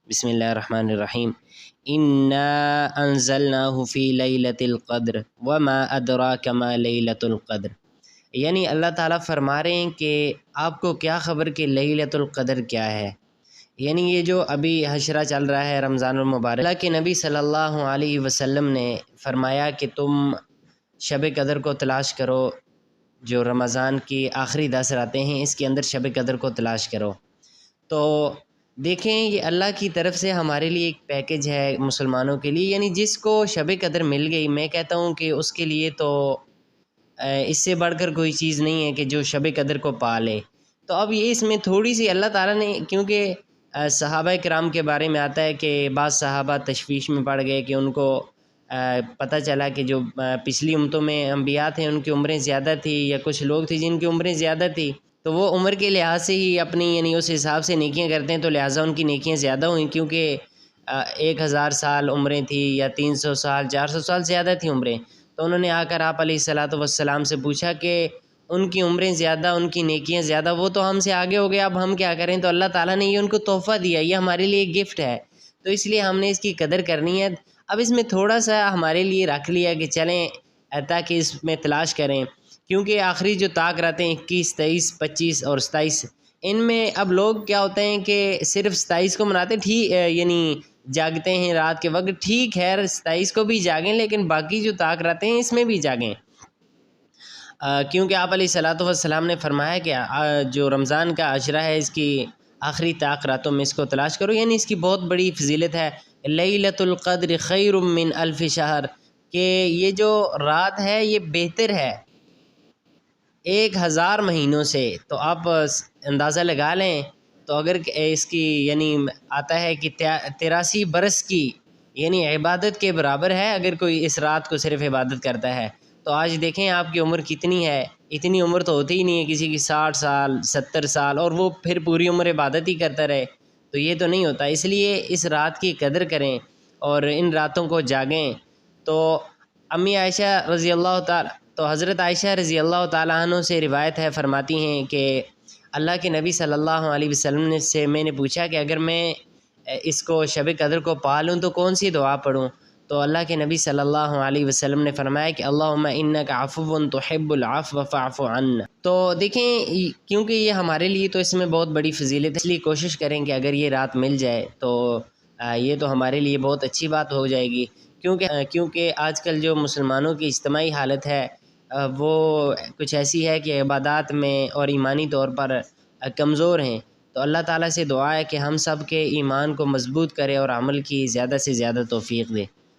بسم اللہ الرحمن الرحیم۔ انا انزلناہ فی لیلۃ القدر وما ادراک ما لیلۃ القدر، یعنی اللہ تعالیٰ فرما رہے ہیں کہ آپ کو کیا خبر کہ لیلۃ القدر کیا ہے۔ یعنی یہ جو ابھی حشرہ چل رہا ہے رمضان المبارک، اللہ کے نبی صلی اللہ علیہ وسلم نے فرمایا کہ تم شب قدر کو تلاش کرو، جو رمضان کی آخری 10 راتیں ہیں اس کے اندر شب قدر کو تلاش کرو۔ تو دیکھیں یہ اللہ کی طرف سے ہمارے لیے ایک پیکج ہے مسلمانوں کے لیے، یعنی جس کو شب قدر مل گئی، میں کہتا ہوں کہ اس کے لیے تو اس سے بڑھ کر کوئی چیز نہیں ہے کہ جو شب قدر کو پا لے۔ تو اب یہ اس میں تھوڑی سی اللہ تعالیٰ نے، کیونکہ صحابہ کرام کے بارے میں آتا ہے کہ بعض صحابہ تشویش میں پڑ گئے کہ ان کو پتہ چلا کہ جو پچھلی امتوں میں انبیاء تھے ان کی عمریں زیادہ تھی، یا کچھ لوگ تھے جن کی عمریں زیادہ تھی، تو وہ عمر کے لحاظ سے ہی اپنی یعنی اس حساب سے نیکیاں کرتے ہیں، تو لہٰذا ان کی نیکیاں زیادہ ہوئیں، کیونکہ 1000 سال عمریں تھیں یا 300 سال 400 سال زیادہ تھیں عمریں۔ تو انہوں نے آ کر آپ علیہ الصلاۃ والسلام سے پوچھا کہ ان کی عمریں زیادہ، ان کی نیکیاں زیادہ، وہ تو ہم سے آگے ہو گئے، اب ہم کیا کریں؟ تو اللہ تعالیٰ نے یہ ان کو تحفہ دیا، یہ ہمارے لیے ایک گفٹ ہے، تو اس لیے ہم نے اس کی قدر کرنی ہے۔ اب اس میں تھوڑا سا ہمارے لیے رکھ لیا کہ چلیں تاکہ اس میں تلاش کریں، کیونکہ آخری جو طاق راتیں 21، 23، 25 اور 27، ان میں اب لوگ کیا ہوتے ہیں کہ صرف 27 کو مناتے، ٹھیک یعنی جاگتے ہیں رات کے وقت، ٹھیک ہے 27 کو بھی جاگیں، لیکن باقی جو طاق راتیں ہیں اس میں بھی جاگیں، کیونکہ آپ علیہ الصلاۃ والسلام نے فرمایا کہ جو رمضان کا عشرہ ہے اس کی آخری طاق راتوں میں اس کو تلاش کرو، یعنی اس کی بہت بڑی فضیلت ہے۔ لیلۃ القدر خیر من الف شہر، کہ یہ جو رات ہے یہ بہتر ہے 1000 مہینوں سے۔ تو آپ اندازہ لگا لیں، تو اگر اس کی یعنی آتا ہے کہ 83 برس کی یعنی عبادت کے برابر ہے اگر کوئی اس رات کو صرف عبادت کرتا ہے۔ تو آج دیکھیں آپ کی عمر کتنی ہے، اتنی عمر تو ہوتی ہی نہیں ہے کسی کی، 60 سال 70 سال، اور وہ پھر پوری عمر عبادت ہی کرتا رہے، تو یہ تو نہیں ہوتا۔ اس لیے اس رات کی قدر کریں اور ان راتوں کو جاگیں۔ تو امی عائشہ رضی اللہ تعالی، تو حضرت عائشہ رضی اللہ تعالیٰ عنہ سے روایت ہے، فرماتی ہیں کہ اللہ کے نبی صلی اللہ علیہ وسلم سے میں نے پوچھا کہ اگر میں اس کو شب قدر کو پا لوں تو کون سی دعا پڑھوں؟ تو اللہ کے نبی صلی اللہ علیہ وسلم نے فرمایا کہ اللہم انک عفو تحب العفو فاعف عنا۔ تو دیکھیں کیونکہ یہ ہمارے لیے تو اس میں بہت بڑی فضیلت ہے، اس لیے کوشش کریں کہ اگر یہ رات مل جائے تو یہ تو ہمارے لیے بہت اچھی بات ہو جائے گی، کیونکہ آج کل جو مسلمانوں کی اجتماعی حالت ہے وہ کچھ ایسی ہے کہ عبادات میں اور ایمانی طور پر کمزور ہیں۔ تو اللہ تعالیٰ سے دعا ہے کہ ہم سب کے ایمان کو مضبوط کرے اور عمل کی زیادہ سے زیادہ توفیق دے۔